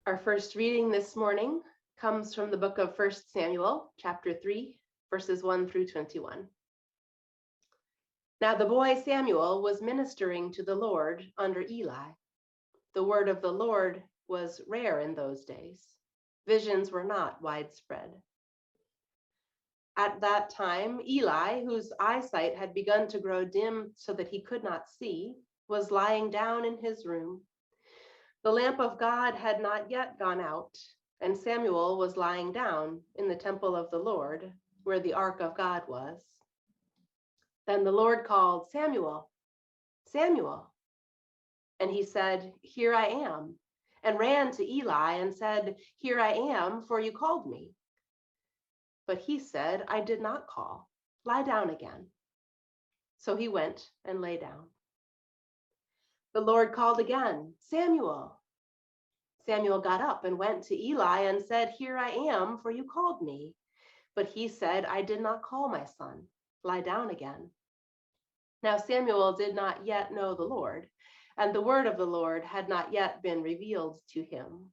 Our first reading this morning comes from the book of 1 Samuel, chapter 3, verses 1 through 21. Now the boy Samuel was ministering to the Lord under Eli. The word of the Lord was rare in those days. Visions were not widespread. At that time, Eli, whose eyesight had begun to grow dim so that he could not see, was lying down in his room. The lamp of God had not yet gone out, and Samuel was lying down in the temple of the Lord, where the ark of God was. Then the Lord called, Samuel, Samuel. And he said, Here I am, and ran to Eli and said, Here I am, for you called me. But he said, I did not call. Lie down again. So he went and lay down. The Lord called again, Samuel. Samuel got up and went to Eli and said, Here I am, for you called me. But he said, I did not call, my son. Lie down again. Now Samuel did not yet know the Lord, and the word of the Lord had not yet been revealed to him.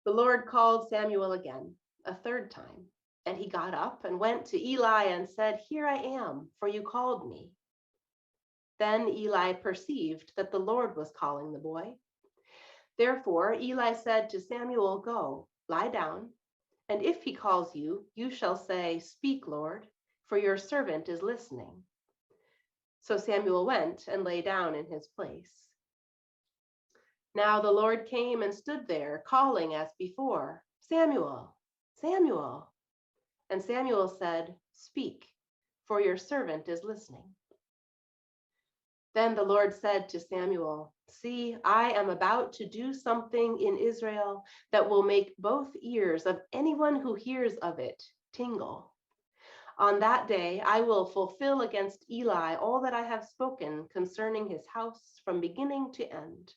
The Lord called Samuel again, a third time, and he got up and went to Eli and said, Here I am, for you called me. Then Eli perceived that the Lord was calling the boy. Therefore Eli said to Samuel, Go, lie down, and if he calls you, you shall say, Speak, Lord, for your servant is listening. So Samuel went and lay down in his place. Now the Lord came and stood there, calling as before, Samuel, Samuel. And Samuel said, Speak, for your servant is listening. Then the Lord said to Samuel, See, I am about to do something in Israel that will make both ears of anyone who hears of it tingle. On that day, I will fulfill against Eli all that I have spoken concerning his house from beginning to end.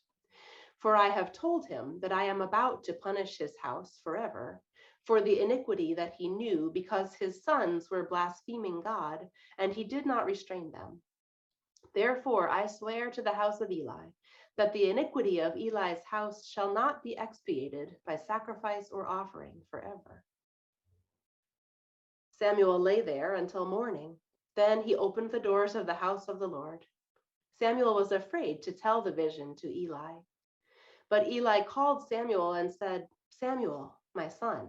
For I have told him that I am about to punish his house forever for the iniquity that he knew, because his sons were blaspheming God, and he did not restrain them. Therefore, I swear to the house of Eli that the iniquity of Eli's house shall not be expiated by sacrifice or offering forever. Samuel lay there until morning. Then he opened the doors of the house of the Lord. Samuel was afraid to tell the vision to Eli. But Eli called Samuel and said, Samuel, my son.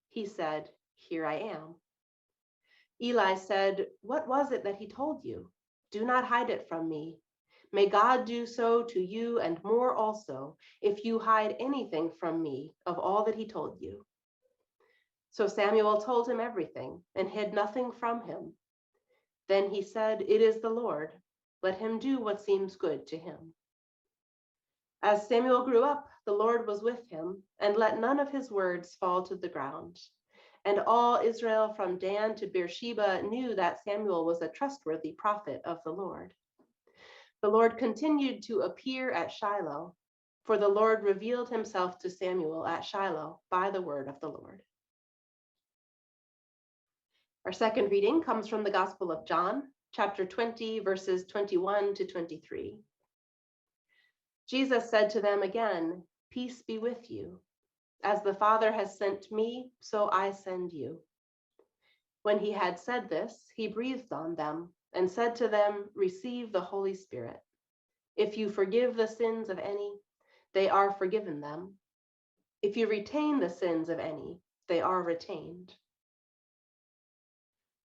He said, Here I am. Eli said, What was it that he told you? Do not hide it from me. May God do so to you and more also, if you hide anything from me of all that he told you. So Samuel told him everything and hid nothing from him. Then he said, It is the Lord. Let him do what seems good to him. As Samuel grew up, the Lord was with him, and let none of his words fall to the ground. And all Israel from Dan to Beersheba knew that Samuel was a trustworthy prophet of the Lord. The Lord continued to appear at Shiloh, for the Lord revealed himself to Samuel at Shiloh by the word of the Lord. Our second reading comes from the Gospel of John, chapter 20, verses 21 to 23. Jesus said to them again, Peace be with you. As the Father has sent me, so I send you. When he had said this, he breathed on them and said to them, Receive the Holy Spirit. If you forgive the sins of any, they are forgiven them. If you retain the sins of any, they are retained.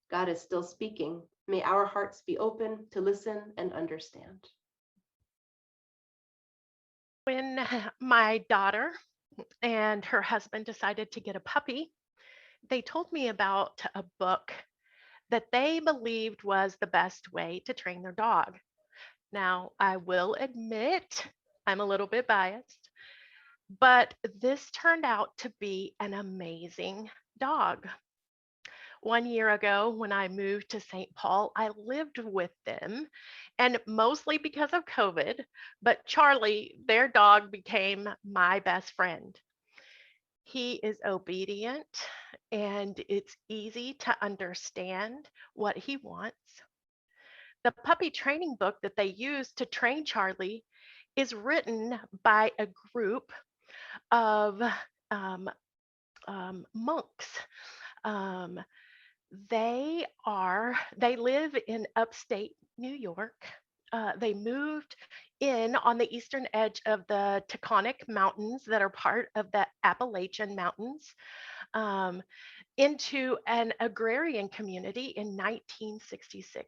God is still speaking. May our hearts be open to listen and understand. When my daughter and her husband decided to get a puppy, they told me about a book that they believed was the best way to train their dog. Now, I will admit I'm a little bit biased, but this turned out to be an amazing dog. 1 year ago, when I moved to St. Paul, I lived with them, and mostly because of COVID, but Charlie, their dog, became my best friend. He is obedient, and it's easy to understand what he wants. The puppy training book that they use to train Charlie is written by a group of um, monks. Um, they live in upstate New York. They moved in on the eastern edge of the Taconic Mountains that are part of the Appalachian Mountains, um, into an agrarian community in 1966.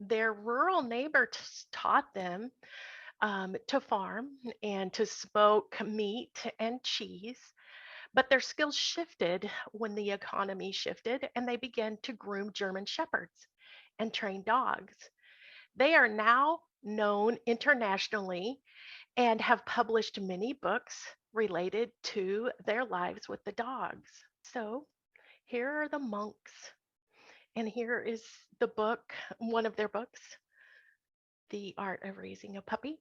Their rural neighbors taught them to farm and to smoke meat and cheese. But their skills shifted when the economy shifted and they began to groom German shepherds and train dogs. They are now known internationally and have published many books related to their lives with the dogs. So here are the monks, and here is the book, one of their books, The Art of Raising a Puppy.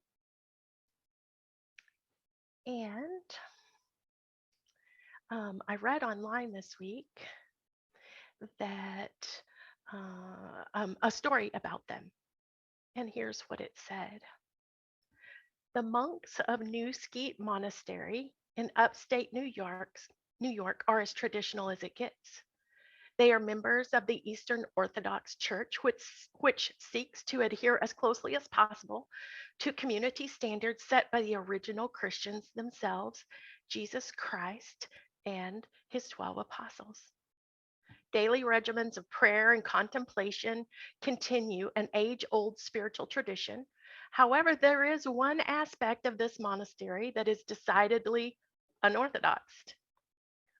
And I read online this week that a story about them. And here's what it said. The monks of New Skeet Monastery in upstate New York are as traditional as it gets. They are members of the Eastern Orthodox Church, which seeks to adhere as closely as possible to community standards set by the original Christians themselves, Jesus Christ, and his 12 apostles. Daily regimens of prayer and contemplation continue an age old spiritual tradition. However, there is one aspect of this monastery that is decidedly unorthodox.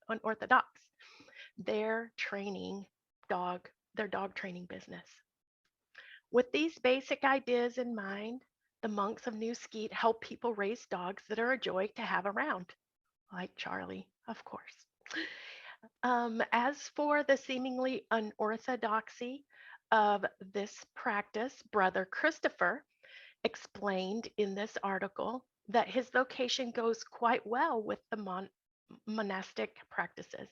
Unorthodox. Their training their dog training business. With these basic ideas in mind, the monks of New Skeet help people raise dogs that are a joy to have around, like Charlie, of course. As for the seemingly unorthodoxy of this practice, Brother Christopher explained in this article that his vocation goes quite well with the monastic practices.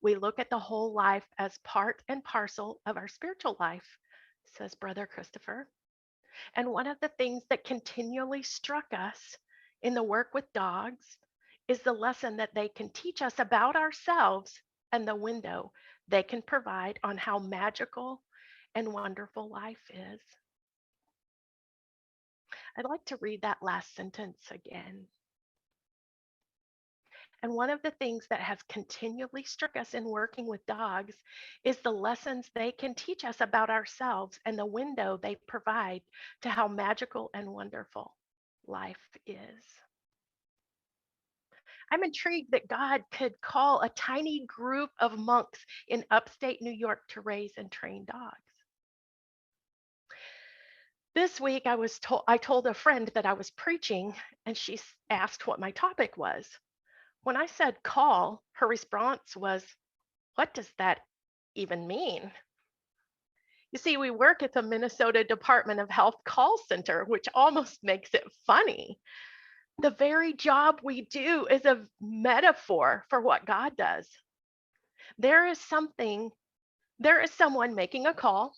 We look at the whole life as part and parcel of our spiritual life, says Brother Christopher. And one of the things that continually struck us in the work with dogs is the lesson that they can teach us about ourselves and the window they can provide on how magical and wonderful life is. I'd like to read that last sentence again. And one of the things that has continually struck us in working with dogs is the lessons they can teach us about ourselves and the window they provide to how magical and wonderful life is. I'm intrigued that God could call a tiny group of monks in upstate New York to raise and train dogs. This week I told a friend that I was preaching, and she asked what my topic was. When I said call, her response was, "What does that even mean?" You see, we work at the Minnesota Department of Health call center, which almost makes it funny. The very job we do is a metaphor for what God does. There is someone making a call,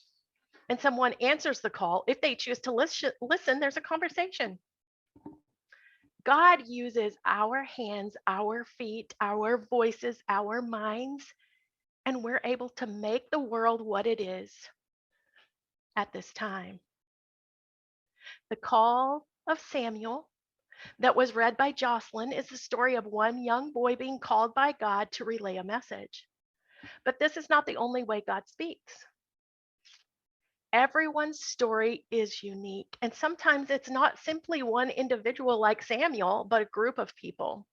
and someone answers the call. If they choose to listen, there's a conversation. God uses our hands, our feet, our voices, our minds, and we're able to make the world what it is at this time. The call of Samuel that was read by Jocelyn is the story of one young boy being called by God to relay a message. But this is not the only way God speaks. Everyone's story is unique, and sometimes it's not simply one individual like Samuel, but a group of people.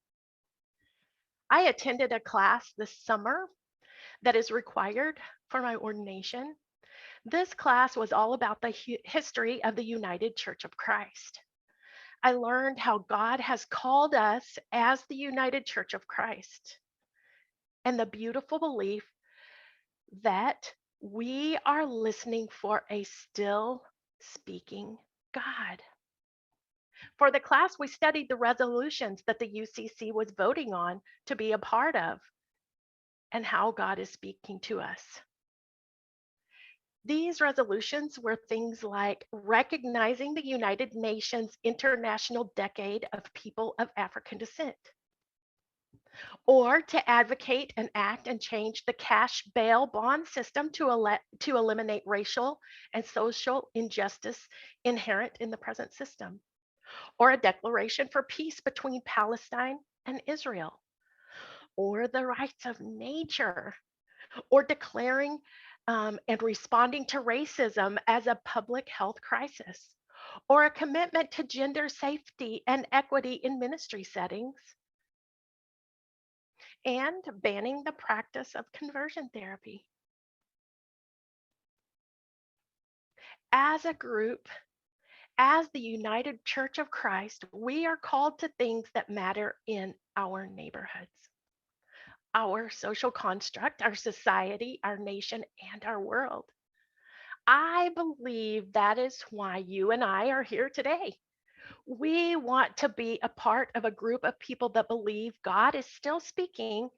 I attended a class this summer that is required for my ordination. This class was all about the history of the United Church of Christ. I learned how God has called us as the United Church of Christ, and the beautiful belief that we are listening for a still speaking God. For the class, we studied the resolutions that the UCC was voting on to be a part of and how God is speaking to us. These resolutions were things like recognizing the United Nations International Decade of People of African Descent, or to advocate and act and change the cash bail bond system to eliminate racial and social injustice inherent in the present system, or a declaration for peace between Palestine and Israel, or the rights of nature, or declaring and responding to racism as a public health crisis, or a commitment to gender safety and equity in ministry settings, and banning the practice of conversion therapy. As a group, as the United Church of Christ, we are called to things that matter in our neighborhoods, our social construct, our society, our nation, and our world. I believe that is why you and I are here today. We want to be a part of a group of people that believe God is still speaking.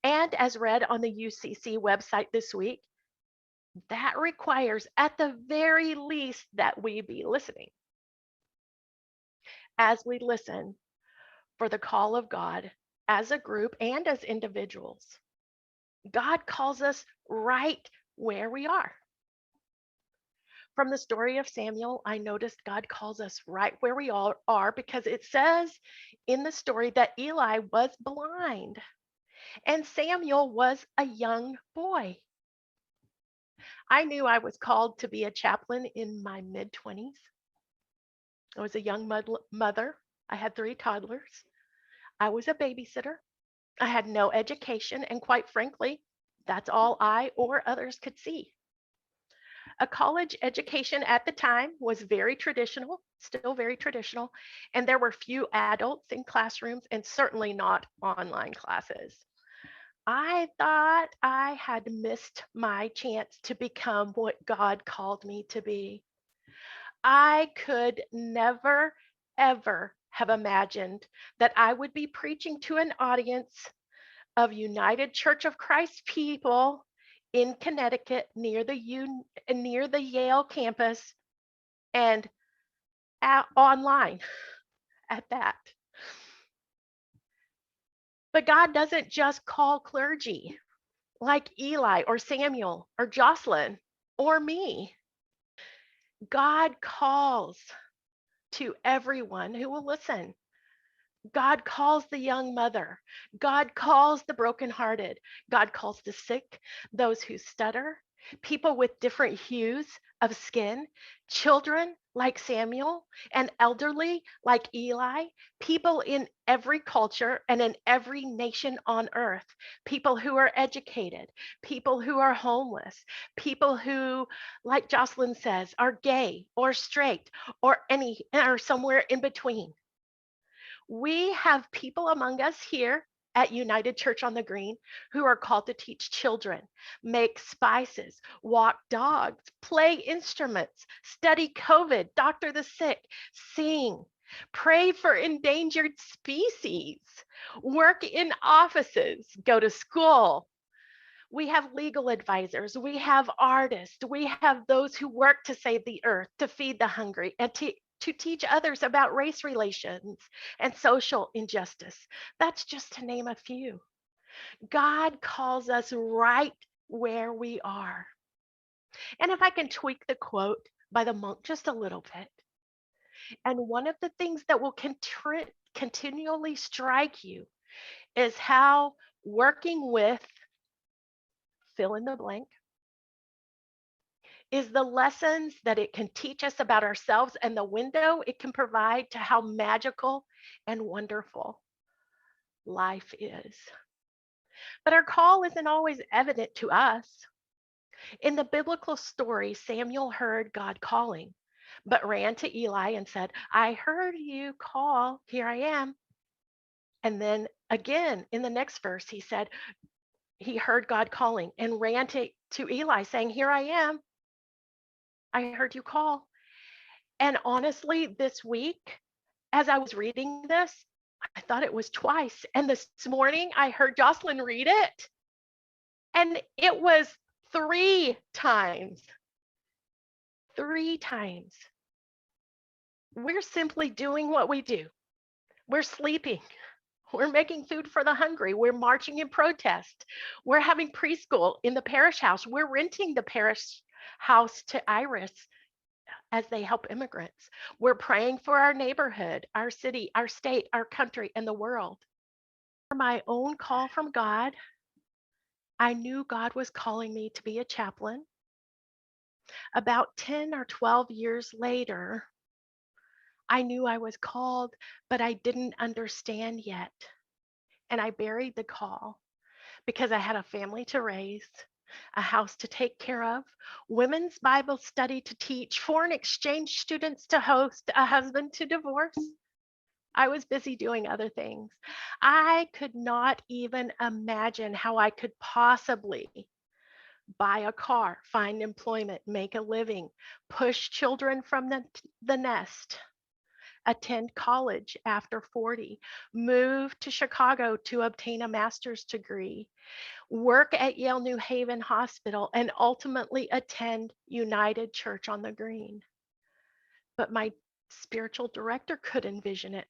And as read on the UCC website this week, that requires, at the very least, that we be listening. As we listen for the call of God as a group and as individuals, God calls us right where we are. From the story of Samuel, I noticed God calls us right where we all are because it says in the story that Eli was blind and Samuel was a young boy. I knew I was called to be a chaplain in my mid-20s. I was a young mother. I had 3 toddlers. I was a babysitter. I had no education, and quite frankly, that's all I or others could see. A college education at the time was very traditional, still very traditional, and there were few adults in classrooms and certainly not online classes. I thought I had missed my chance to become what God called me to be. I could never, ever have imagined that I would be preaching to an audience of United Church of Christ people in Connecticut near the Yale campus and online at that. But God doesn't just call clergy like Eli or Samuel or Jocelyn or me. God calls to everyone who will listen. God calls the young mother. God calls the brokenhearted. God calls the sick, those who stutter, people with different hues of skin, children like Samuel, and elderly like Eli, people in every culture and in every nation on earth, people who are educated, people who are homeless, people who, like Jocelyn says, are gay or straight or somewhere in between. We have people among us here at United Church on the Green who are called to teach children, make spices, walk dogs, play instruments, study COVID, doctor the sick, sing, pray for endangered species, work in offices, go to school. We have legal advisors, we have artists, we have those who work to save the earth, to feed the hungry, and to teach others about race relations and social injustice. That's just to name a few. God calls us right where we are. And if I can tweak the quote by the monk just a little bit, and one of the things that will continually strike you is how working with fill in the blank is the lessons that it can teach us about ourselves and the window it can provide to how magical and wonderful life is. But our call isn't always evident to us. In the biblical story, Samuel heard God calling, but ran to Eli and said, I heard you call, here I am. And then again, in the next verse, he said, he heard God calling and ran to Eli saying, here I am. I heard you call. And honestly, this week, as I was reading this, I thought it was twice. And this morning, I heard Jocelyn read it, and it was 3 times. 3 times. We're simply doing what we do. We're sleeping. We're making food for the hungry. We're marching in protest. We're having preschool in the parish house. We're renting the parish house to Iris as they help immigrants. We're praying for our neighborhood, our city, our state, our country, and the world. For my own call from God, I knew God was calling me to be a chaplain. About 10 or 12 years later, I knew I was called, but I didn't understand yet. And I buried the call because I had a family to raise, a house to take care of, women's Bible study to teach, foreign exchange students to host, a husband to divorce. I was busy doing other things. I could not even imagine how I could possibly buy a car, find employment, make a living, push children from the nest, attend college after 40, move to Chicago to obtain a master's degree, work at Yale New Haven Hospital, and ultimately attend United Church on the Green. But my spiritual director could envision it.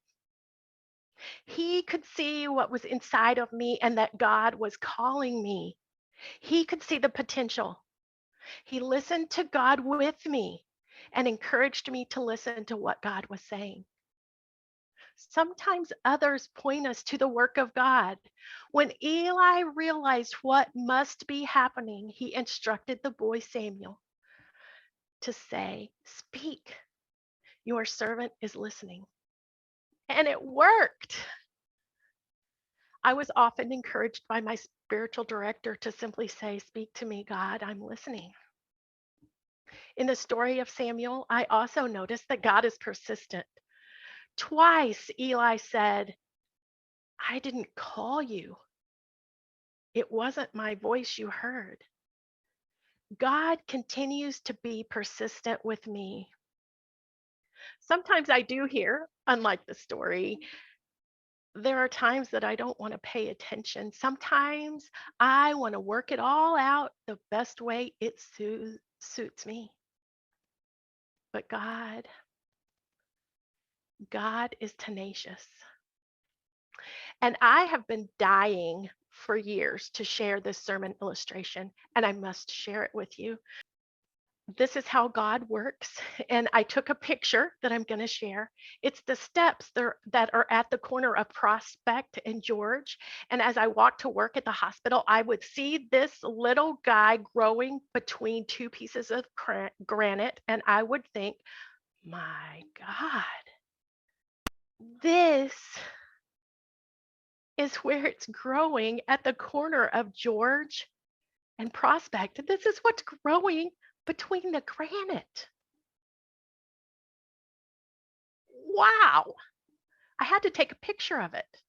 He could see what was inside of me and that God was calling me. He could see the potential. He listened to God with me and encouraged me to listen to what God was saying. Sometimes others point us to the work of God. When Eli realized what must be happening, he instructed the boy Samuel to say, "Speak, your servant is listening." And it worked. I was often encouraged by my spiritual director to simply say, "Speak to me, God, I'm listening." In the story of Samuel, I also noticed that God is persistent. Twice Eli said, "I didn't call you. It wasn't my voice you heard." God continues to be persistent with me. Sometimes I do hear, unlike the story, there are times that I don't want to pay attention. Sometimes I want to work it all out the best way it suits me. But God is tenacious. And I have been dying for years to share this sermon illustration, and I must share it with you. This is how God works. And I took a picture that I'm going to share. It's the steps that are at the corner of Prospect and George. And as I walked to work at the hospital, I would see this little guy growing between 2 pieces of granite. And I would think, my God, this is where it's growing at the corner of George and Prospect. This is what's growing between the granite. Wow. I had to take a picture of it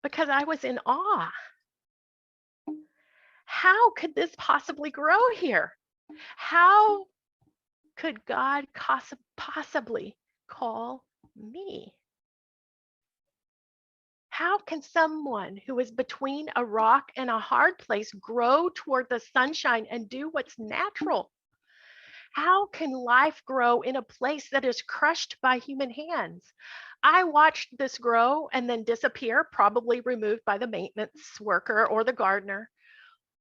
because I was in awe. How could this possibly grow here? How could God possibly call me? How can someone who is between a rock and a hard place grow toward the sunshine and do what's natural? How can life grow in a place that is crushed by human hands? I watched this grow and then disappear, probably removed by the maintenance worker or the gardener,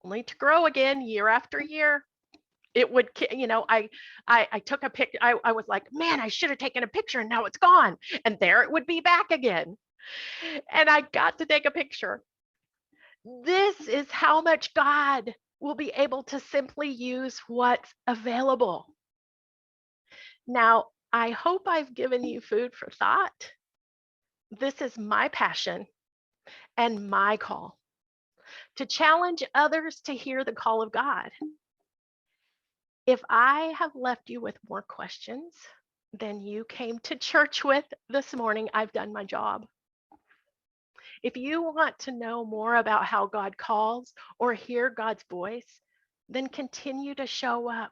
only to grow again year after year. It would, I took a pic. I was like, man, I should have taken a picture and now it's gone. And there it would be back again. And I got to take a picture. This is how much God will be able to simply use what's available. Now, I hope I've given you food for thought. This is my passion and my call to challenge others to hear the call of God. If I have left you with more questions than you came to church with this morning, I've done my job. If you want to know more about how God calls or hear God's voice, then continue to show up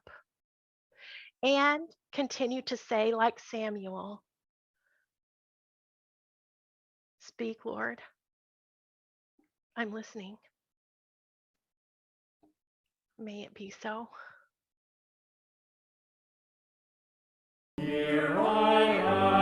and continue to say, like Samuel, "Speak, Lord. I'm listening." May it be so. Here I am.